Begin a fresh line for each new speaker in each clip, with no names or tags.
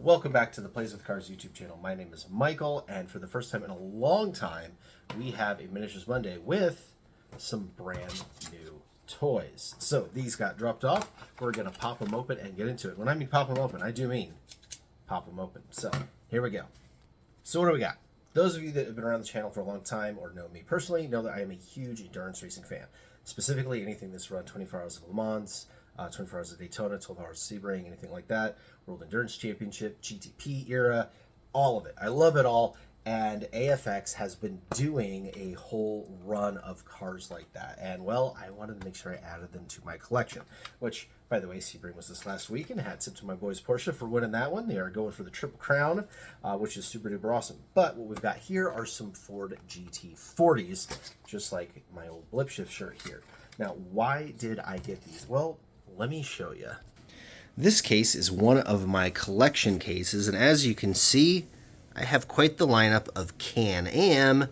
Welcome back to the Plays with Cars YouTube channel. My name is Michael, and for the first time in a long time, we have a Miniatures Monday with some brand new toys. So these got dropped off. We're going to pop them open and get into it. When I mean pop them open, I do mean pop them open. So here we go. So what do we got? Those of you that have been around the channel for a long time or know me personally know that I am a huge endurance racing fan. Specifically, anything that's run 24 Hours of Le Mans, 24 Hours of Daytona, 12 Hours of Sebring, anything like that, World Endurance Championship, GTP era, all of it. I love it all, and AFX has been doing a whole run of cars like that, and well, I wanted to make sure I added them to my collection, which, by the way, Sebring was this last week, and hats tip to my boys Porsche for winning that one. They are going for the Triple Crown, which is super duper awesome. But what we've got here are some Ford GT-40s, just like my old Blip Shift shirt here. Now, why did I get these? Well, let me show you. This case is one of my collection cases, and as you can see, I have quite the lineup of Can-Am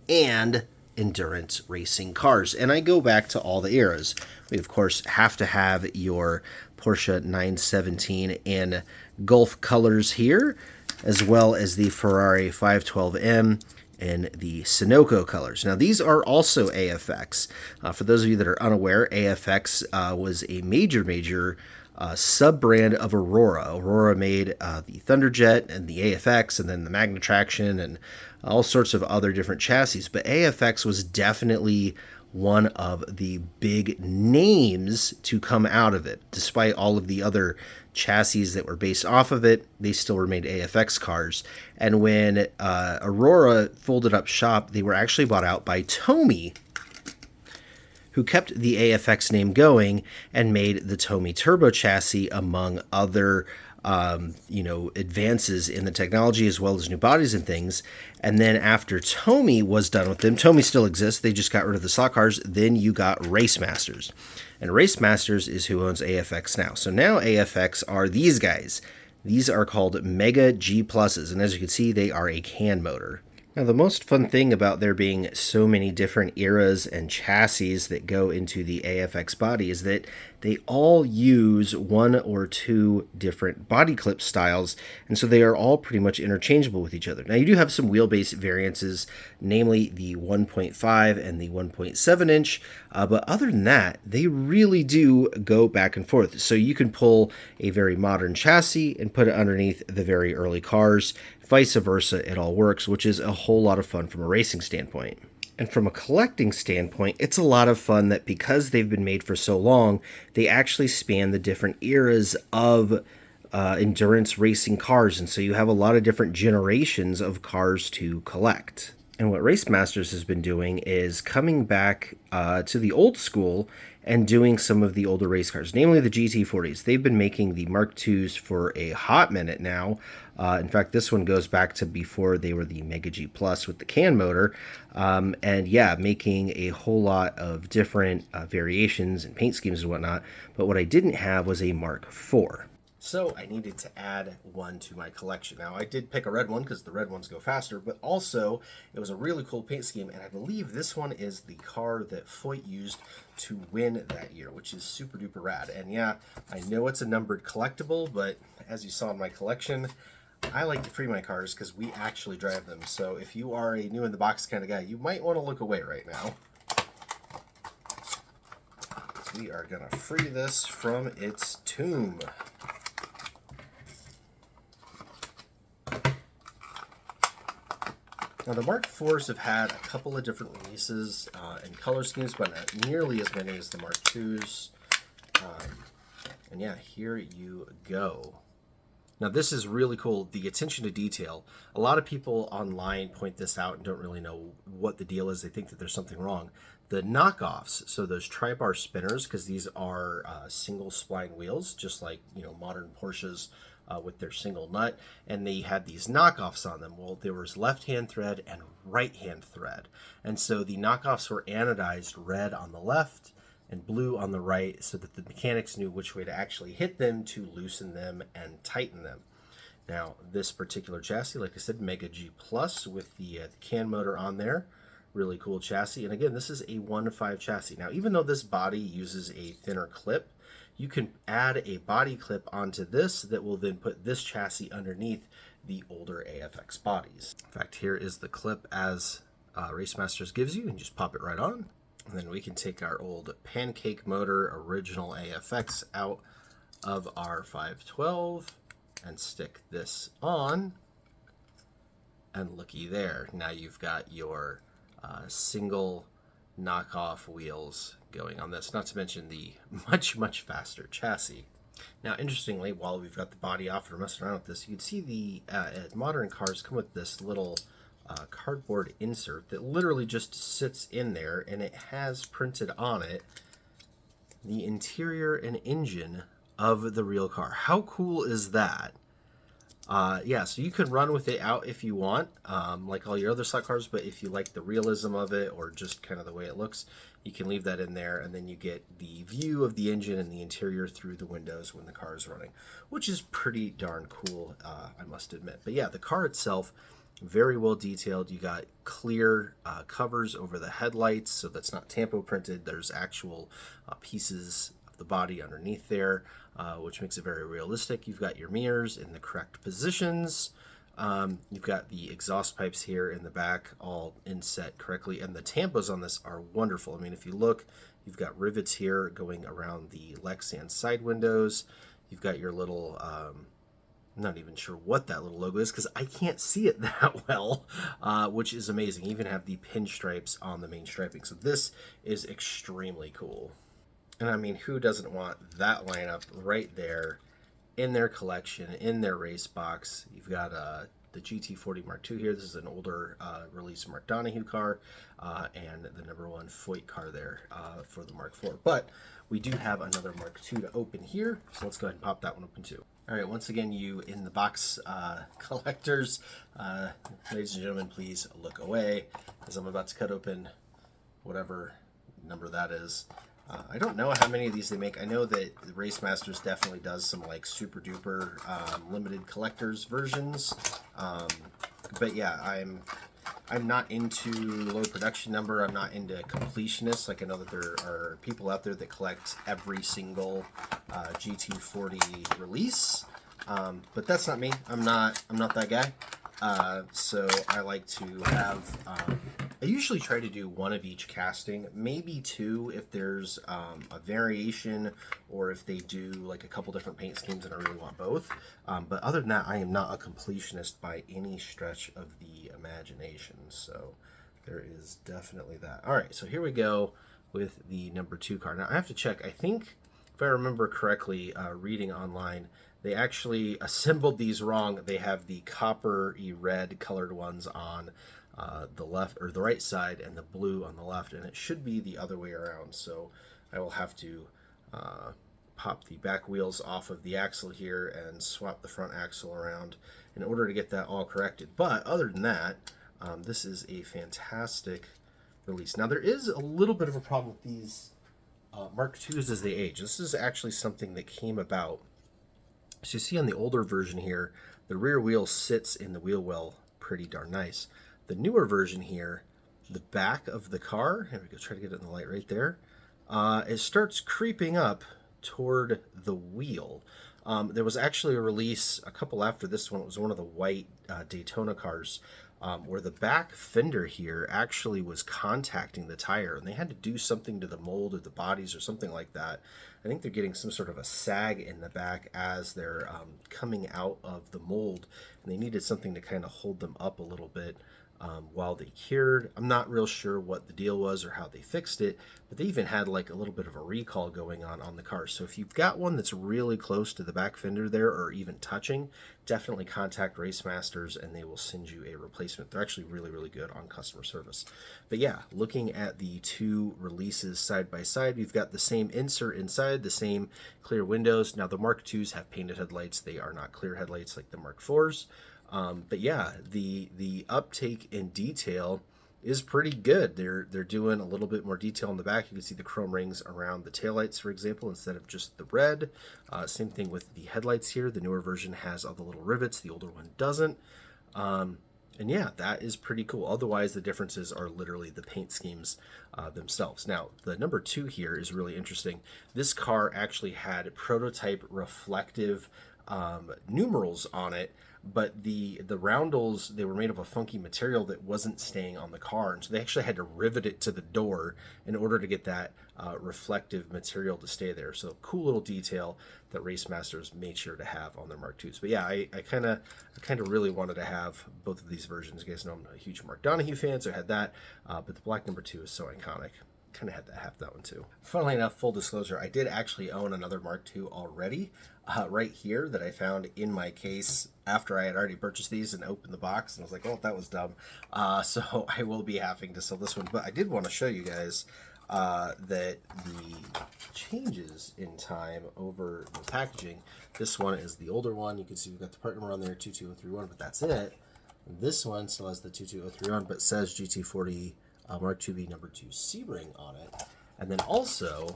and endurance racing cars, and I go back to all the eras. We, of course, have to have your Porsche 917 in Gulf colors here, as well as the Ferrari 512M in the Sunoco colors. Now, these are also AFX. For those of you that are unaware, AFX was a major sub-brand of Aurora. Aurora made the Thunderjet and the AFX, and then the Magna Traction and all sorts of other different chassis. But AFX was definitely one of the big names to come out of it. Despite all of the other chassis that were based off of it, they still remained AFX cars. And when Aurora folded up shop, they were actually bought out by Tomy, who kept the AFX name going and made the Tomy Turbo chassis, among other advances in the technology, as well as new bodies and things. And then after Tomy was done with them, Tomy still exists, they just got rid of the stock cars, then you got Racemasters. And Racemasters is who owns AFX now. So now AFX are these guys. These are called Mega G Pluses, and as you can see, they are a can motor. Now, the most fun thing about there being so many different eras and chassis that go into the AFX body is that they all use one or two different body clip styles, and so they are all pretty much interchangeable with each other. Now, you do have some wheelbase variances, namely the 1.5 and the 1.7 inch, but other than that, they really do go back and forth. So you can pull a very modern chassis and put it underneath the very early cars. Vice versa, it all works, which is a whole lot of fun from a racing standpoint. And from a collecting standpoint, it's a lot of fun that because they've been made for so long, they actually span the different eras of endurance racing cars. And so you have a lot of different generations of cars to collect. And what Racemasters has been doing is coming back to the old school and doing some of the older race cars, namely the GT-40s. They've been making the Mark IIs for a hot minute now. In fact, this one goes back to before they were the Mega G Plus with the can motor. And yeah, making a whole lot of different variations and paint schemes and whatnot. But what I didn't have was a Mark IV. So I needed to add one to my collection. Now, I did pick a red one because the red ones go faster, but also it was a really cool paint scheme, and I believe this one is the car that Foyt used to win that year, which is super duper rad. And yeah, I know it's a numbered collectible, but as you saw in my collection, I like to free my cars because we actually drive them. So if you are a new in the box kind of guy, you might want to look away right now. So we are going to free this from its tomb. Now, the Mark IVs have had a couple of different releases and color schemes, but not nearly as many as the Mark IIs. And yeah, here you go. Now, this is really cool, the attention to detail. A lot of people online point this out and don't really know what the deal is. They think that there's something wrong. The knockoffs, so those tri-bar spinners, because these are single spline wheels, just like modern Porsches with their single nut, and they had these knockoffs on them. Well, there was left-hand thread and right-hand thread, and so the knockoffs were anodized red on the left and blue on the right, so that the mechanics knew which way to actually hit them to loosen them and tighten them. Now, this particular chassis, like I said, Mega G Plus with the can motor on there. Really cool chassis. And again, this is a 1.5 chassis. Now, even though this body uses a thinner clip, you can add a body clip onto this that will then put this chassis underneath the older AFX bodies. In fact, here is the clip as Racemasters gives you, and just pop it right on. And then we can take our old pancake motor original AFX out of our 512 and stick this on. And looky there, now you've got your single knockoff wheels going on this, not to mention the much faster chassis. Now, interestingly, while we've got the body off and messing around with this, you can see the modern cars come with this little cardboard insert that literally just sits in there, and it has printed on it the interior and engine of the real car. How cool is that? Yeah, so you can run with it out if you want, like all your other stock cars, but if you like the realism of it or just kind of the way it looks, you can leave that in there, and then you get the view of the engine and the interior through the windows when the car is running, which is pretty darn cool, I must admit. But yeah, the car itself, very well detailed. You got clear covers over the headlights, so that's not tampo printed. There's actual pieces of the body underneath there, which makes it very realistic. You've got your mirrors in the correct positions. You've got the exhaust pipes here in the back all inset correctly, and the tampos on this are wonderful. I mean, if you look, you've got rivets here going around the Lexan side windows. You've got your little I'm not even sure what that little logo is because I can't see it that well, which is amazing. You even have the pinstripes on the main striping. So this is extremely cool. And I mean, who doesn't want that lineup right there in their collection, in their race box? You've got the GT-40 Mark II here. This is an older release Mark Donahue car, and the #1 Foyt car there for the Mark IV. But we do have another Mark II to open here, so let's go ahead and pop that one open too. All right, once again, you in the box collectors, ladies and gentlemen, please look away as I'm about to cut open whatever number that is. I don't know how many of these they make. I know that Racemasters definitely does some like super duper limited collectors versions, but yeah, I'm not into low production number. I'm not into completionists. Like, I know that there are people out there that collect every single GT-40 release, but that's not me. I'm not that guy. So I like to have, I usually try to do one of each casting, maybe two if there's a variation, or if they do like a couple different paint schemes and I really want both. But other than that, I am not a completionist by any stretch of the imagination. So there is definitely that. All right, so here we go with the #2 car. Now I have to check. I think if I remember correctly, reading online, they actually assembled these wrong. They have the copper-y red colored ones on the left or the right side and the blue on the left, and it should be the other way around. So I will have to pop the back wheels off of the axle here and swap the front axle around in order to get that all corrected. But other than that, this is a fantastic release. Now there is a little bit of a problem with these Mark IIs as they age. This is actually something that came about. So you see on the older version here, the rear wheel sits in the wheel well pretty darn nice. The newer version here, the back of the car, here we go, try to get it in the light right there, it starts creeping up toward the wheel. There was actually a release a couple after this one. It was one of the white Daytona cars, where the back fender here actually was contacting the tire, and they had to do something to the mold of the bodies or something like that. I think they're getting some sort of a sag in the back as they're coming out of the mold, and they needed something to kind of hold them up a little bit while they cured. I'm not real sure what the deal was or how they fixed it, but they even had like a little bit of a recall going on the car. So if you've got one that's really close to the back fender there, or even touching, definitely contact Racemasters and they will send you a replacement. They're actually really good on customer service. But yeah, looking at the two releases side by side, we've got the same insert inside, the same clear windows. Now the Mark IIs have painted headlights. They are not clear headlights like the Mark IVs. But yeah, the uptake in detail is pretty good. They're doing a little bit more detail in the back. You can see the chrome rings around the taillights, for example, instead of just the red. Same thing with the headlights here. The newer version has all the little rivets. The older one doesn't. And yeah, that is pretty cool. Otherwise, the differences are literally the paint schemes themselves. Now, the number 2 here is really interesting. This car actually had prototype reflective numerals on it, but the roundels, they were made of a funky material that wasn't staying on the car, and so they actually had to rivet it to the door in order to get that reflective material to stay there. So cool little detail that Racemasters made sure to have on their Mark IIs. But yeah, I kind of really wanted to have both of these versions. You guys know I'm a huge Mark Donahue fan, so I had that. But the black number 2 is so iconic. Kind of had to have that one too. Funnily enough, full disclosure, I did actually own another Mark II already, right here, that I found in my case after I had already purchased these and opened the box, and I was like, oh, that was dumb. So I will be having to sell this one, but I did want to show you guys that the changes in time over the packaging. This one is the older one. You can see we've got the part number on there, 22031, but that's it. This one still has the 22031, but says GT-40 Mark IIB number 2 C-ring on it. And then also,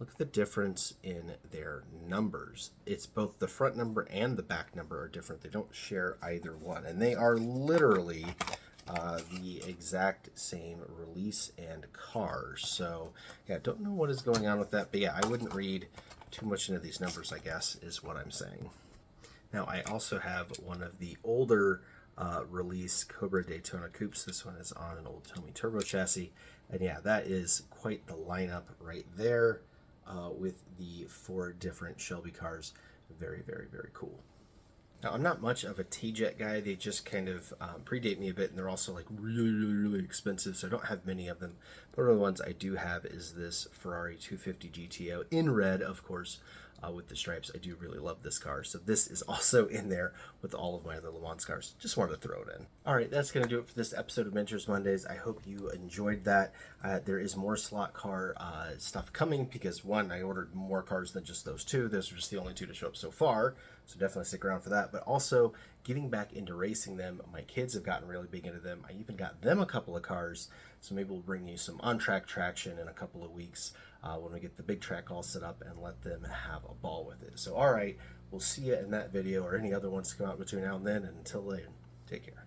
look at the difference in their numbers. It's both the front number and the back number are different. They don't share either one. And they are literally the exact same release and cars. So, yeah, don't know what is going on with that. But yeah, I wouldn't read too much into these numbers, I guess, is what I'm saying. Now, I also have one of the older release Cobra Daytona coupes. This one is on an old Tommy Turbo chassis. And yeah, that is quite the lineup right there with the 4 different Shelby cars. Very, very, very cool. Now, I'm not much of a T-Jet guy. They just kind of predate me a bit, and they're also like really, really, really expensive, so I don't have many of them. But one of the ones I do have is this Ferrari 250 GTO in red, of course, with the stripes. I do really love this car, so this is also in there with all of my other Le Mans cars. Just wanted to throw it in. All right, that's going to do it for this episode of Miniatures Mondays. I hope you enjoyed that. There is more slot car stuff coming because, one, I ordered more cars than just those 2. Those are just the only 2 to show up so far, so definitely stick around for that. But also, getting back into racing them. My kids have gotten really big into them. I even got them a couple of cars, so maybe we'll bring you some on-track traction in a couple of weeks when we get the big track all set up and let them have a ball with it. So, all right, we'll see you in that video or any other ones to come out between now and then. And until then, take care.